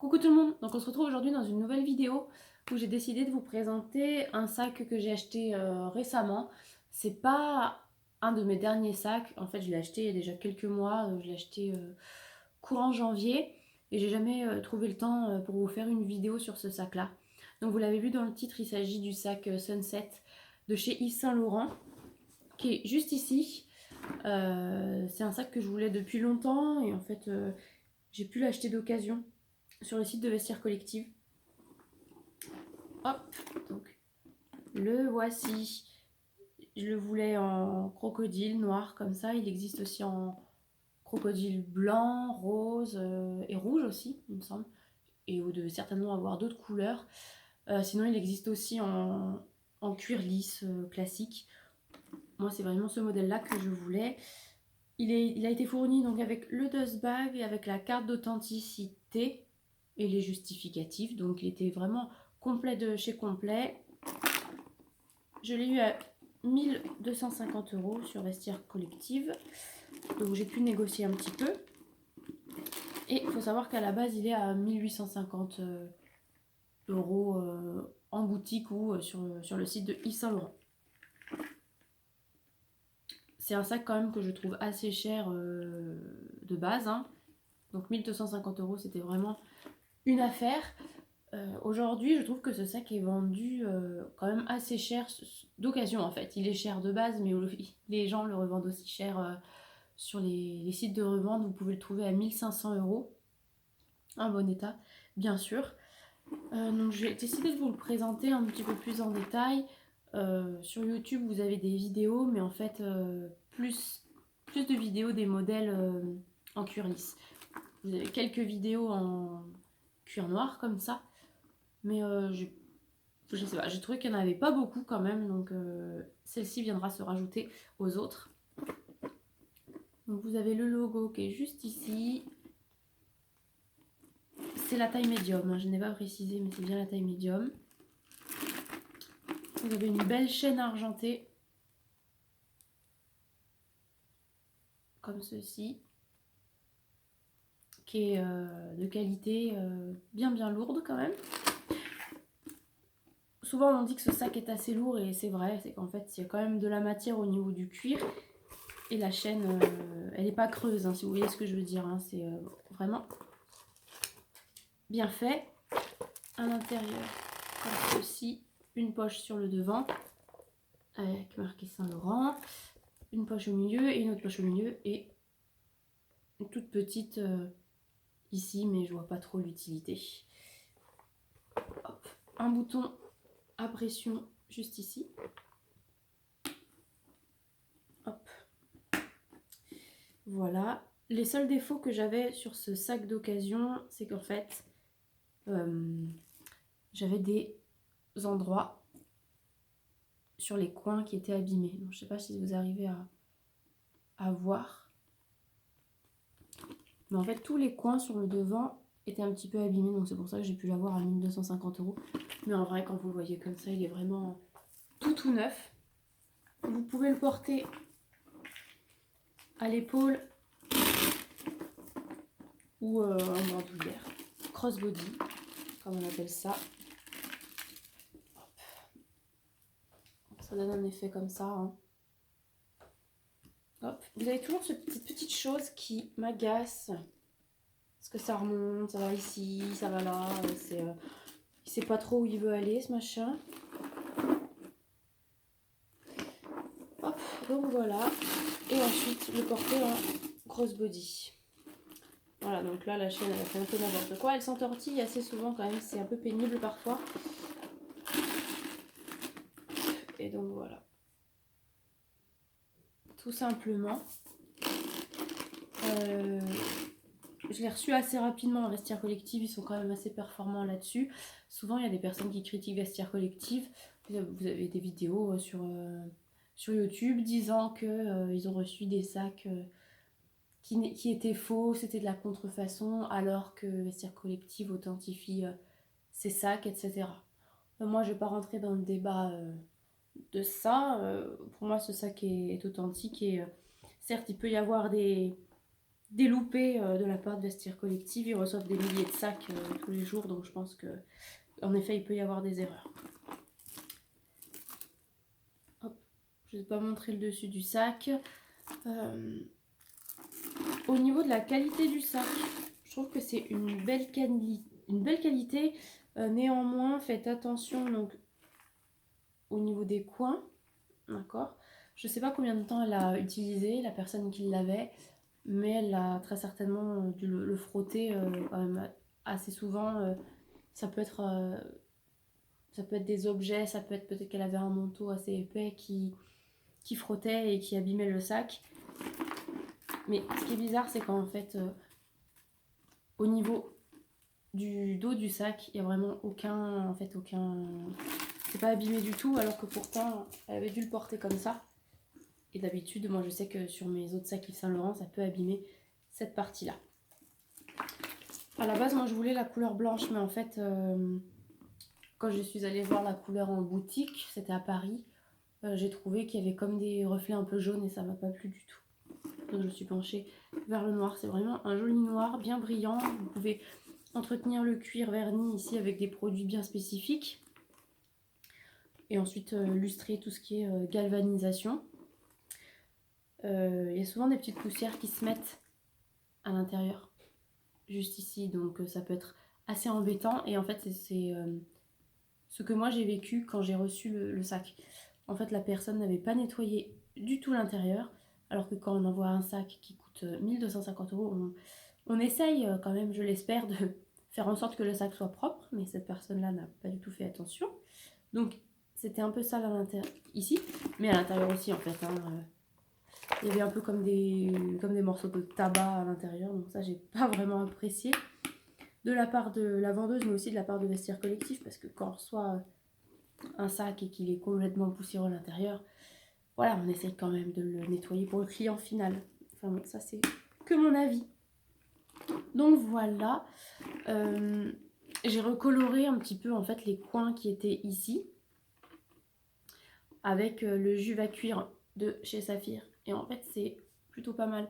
Coucou tout le monde, donc on se retrouve aujourd'hui dans une nouvelle vidéo où j'ai décidé de vous présenter un sac que j'ai acheté récemment. C'est pas un de mes derniers sacs, en fait je l'ai acheté il y a déjà quelques mois, je l'ai acheté courant janvier et j'ai jamais trouvé le temps pour vous faire une vidéo sur ce sac là. Donc vous l'avez vu dans le titre, il s'agit du sac Sunset de chez Yves Saint Laurent qui est juste ici. C'est un sac que je voulais depuis longtemps et en fait j'ai pu l'acheter d'occasion sur le site de Vestiaire Collective. Hop, donc le voici. Je le voulais en crocodile noir comme ça. Il existe aussi en crocodile blanc, rose et rouge aussi, il me semble. Et vous devez certainement avoir d'autres couleurs. Sinon, il existe aussi en cuir lisse classique. Moi, c'est vraiment ce modèle-là que je voulais. Il a été fourni donc avec le dust bag et avec la carte d'authenticité et les justificatifs. Donc, il était vraiment complet de chez complet. Je l'ai eu à 1250 € sur Vestiaire Collective. Donc j'ai pu négocier un petit peu. Et il faut savoir qu'à la base, il est à 1850 € en boutique ou sur le site de Yves Saint Laurent. C'est un sac quand même que je trouve assez cher de base. Hein. Donc 1250 € c'était vraiment une affaire. Aujourd'hui, je trouve que ce sac est vendu quand même assez cher d'occasion en fait. Il est cher de base, mais les gens le revendent aussi cher sur les sites de revente. Vous pouvez le trouver à 1500 € en bon état, bien sûr. Donc j'ai décidé de vous le présenter un petit peu plus en détail. Sur YouTube, vous avez des vidéos, mais en fait, plus de vidéos des modèles en cuir lisse. Vous avez quelques vidéos en cuir noir comme ça, mais je sais pas, j'ai trouvé qu'il n'y en avait pas beaucoup quand même, donc celle-ci viendra se rajouter aux autres. Donc vous avez le logo qui est juste ici. C'est la taille médium, hein, je n'ai pas précisé, mais c'est bien la taille médium. Vous avez une belle chaîne argentée, comme ceci, qui est de qualité bien lourde quand même. Souvent on dit que ce sac est assez lourd et c'est vrai, c'est qu'en fait il y a quand même de la matière au niveau du cuir. Et la chaîne, elle n'est pas creuse, hein, si vous voyez ce que je veux dire. Hein, c'est vraiment bien fait. À l'intérieur, comme ceci, une poche sur le devant, avec marqué Saint Laurent. Une poche au milieu et une autre poche au milieu. Et une toute petite ici, mais je vois pas trop l'utilité. Un bouton à pression juste ici. Hop. Voilà. Les seuls défauts que j'avais sur ce sac d'occasion, c'est qu'en fait, j'avais des endroits sur les coins qui étaient abîmés. Donc, je ne sais pas si vous arrivez à voir. Mais en fait, tous les coins sur le devant étaient un petit peu abîmés. Donc, c'est pour ça que j'ai pu l'avoir à 1250 €. Mais en vrai, quand vous le voyez comme ça, il est vraiment tout neuf. Vous pouvez le porter à l'épaule ou en bandoulière. Crossbody, comme on appelle ça. Ça donne un effet comme ça. Hein. Hop. Vous avez toujours cette petite chose qui m'agace. Parce que ça remonte, ça va ici, ça va là. Il sait pas trop où il veut aller, ce machin. Hop, donc voilà. Et ensuite, le porter en crossbody. Voilà, donc là, la chaîne, elle a fait un peu n'importe quoi. Elle s'entortille assez souvent quand même. C'est un peu pénible parfois. Et donc voilà. Tout simplement. Je l'ai reçu assez rapidement en Vestiaire Collective, ils sont quand même assez performants là-dessus. Souvent, il y a des personnes qui critiquent Vestiaire Collective. Vous avez des vidéos sur YouTube disant qu'ils ont reçu des sacs qui étaient faux, c'était de la contrefaçon, alors que Vestiaire Collective authentifie ces sacs, etc. Moi, je ne vais pas rentrer dans le débat de ça. Pour moi, ce sac est authentique et certes, il peut y avoir des des loupés de la part de Vestiaire Collective. Ils reçoivent des milliers de sacs tous les jours, donc je pense que en effet il peut y avoir des erreurs. Hop. Je ne vais pas montrer le dessus du sac. Au niveau de la qualité du sac, je trouve que c'est une belle qualité. Néanmoins, faites attention donc au niveau des coins, d'accord. Je sais pas combien de temps elle a utilisé, la personne qui l'avait, mais elle a très certainement dû le frotter quand même assez souvent. Ça peut être des objets, ça peut être peut-être qu'elle avait un manteau assez épais qui frottait et qui abîmait le sac. Mais ce qui est bizarre, c'est qu'en fait, au niveau du dos du sac, il n'y a vraiment aucun... C'est pas abîmé du tout, alors que pourtant, elle avait dû le porter comme ça. Et d'habitude, moi je sais que sur mes autres sacs Yves Saint Laurent, ça peut abîmer cette partie-là. À la base, moi je voulais la couleur blanche, mais en fait, quand je suis allée voir la couleur en boutique, c'était à Paris, j'ai trouvé qu'il y avait comme des reflets un peu jaunes et ça m'a pas plu du tout. Donc je me suis penchée vers le noir. C'est vraiment un joli noir, bien brillant. Vous pouvez entretenir le cuir verni ici avec des produits bien spécifiques. Et ensuite lustrer tout ce qui est galvanisation. Il y a souvent des petites poussières qui se mettent à l'intérieur, juste ici. Donc ça peut être assez embêtant. Et en fait, c'est ce que moi j'ai vécu quand j'ai reçu le sac. En fait, la personne n'avait pas nettoyé du tout l'intérieur. Alors que quand on envoie un sac qui coûte 1250 €, on essaye quand même, je l'espère, de faire en sorte que le sac soit propre. Mais cette personne-là n'a pas du tout fait attention. Donc c'était un peu sale à l'intérieur, ici, mais à l'intérieur aussi en fait. Il y avait un peu comme des morceaux de tabac à l'intérieur, donc ça j'ai pas vraiment apprécié. De la part de la vendeuse, mais aussi de la part de Vestiaire Collectif, parce que quand on reçoit un sac et qu'il est complètement poussiéreux à l'intérieur, voilà, on essaye quand même de le nettoyer pour le client final. Enfin bon, ça c'est que mon avis. Donc voilà, j'ai recoloré un petit peu en fait les coins qui étaient ici avec le Juve à cuir de chez Saphir. Et en fait c'est plutôt pas mal.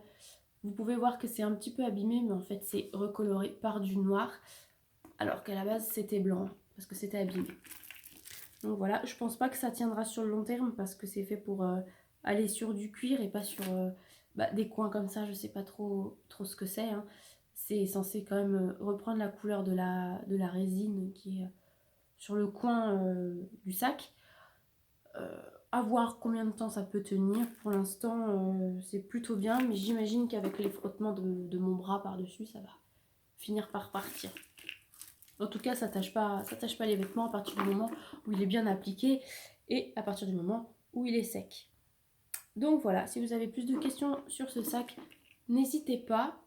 Vous pouvez voir que c'est un petit peu abîmé, mais en fait c'est recoloré par du noir, alors qu'à la base c'était blanc, parce que c'était abîmé. Donc voilà, je pense pas que ça tiendra sur le long terme, parce que c'est fait pour aller sur du cuir et pas sur des coins comme ça, je sais pas trop ce que c'est. Hein. C'est censé quand même reprendre la couleur de la résine qui est sur le coin du sac. À voir combien de temps ça peut tenir. Pour l'instant, c'est plutôt bien, mais j'imagine qu'avec les frottements de mon bras par-dessus, ça va finir par partir. En tout cas, ça tâche pas les vêtements à partir du moment où il est bien appliqué et à partir du moment où il est sec. Donc voilà, si vous avez plus de questions sur ce sac, n'hésitez pas.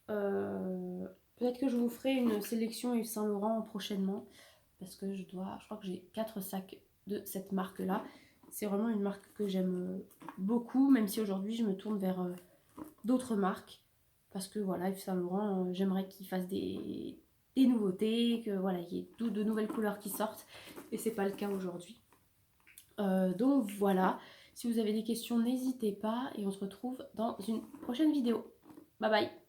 Peut-être que je vous ferai une sélection Yves Saint Laurent prochainement, parce que je crois que j'ai 4 sacs de cette marque-là. C'est vraiment une marque que j'aime beaucoup, même si aujourd'hui je me tourne vers d'autres marques. Parce que voilà, Yves Saint Laurent, j'aimerais qu'il fasse des nouveautés, que voilà, il y ait de nouvelles couleurs qui sortent. Et c'est pas le cas aujourd'hui. Donc voilà, si vous avez des questions, n'hésitez pas. Et on se retrouve dans une prochaine vidéo. Bye bye!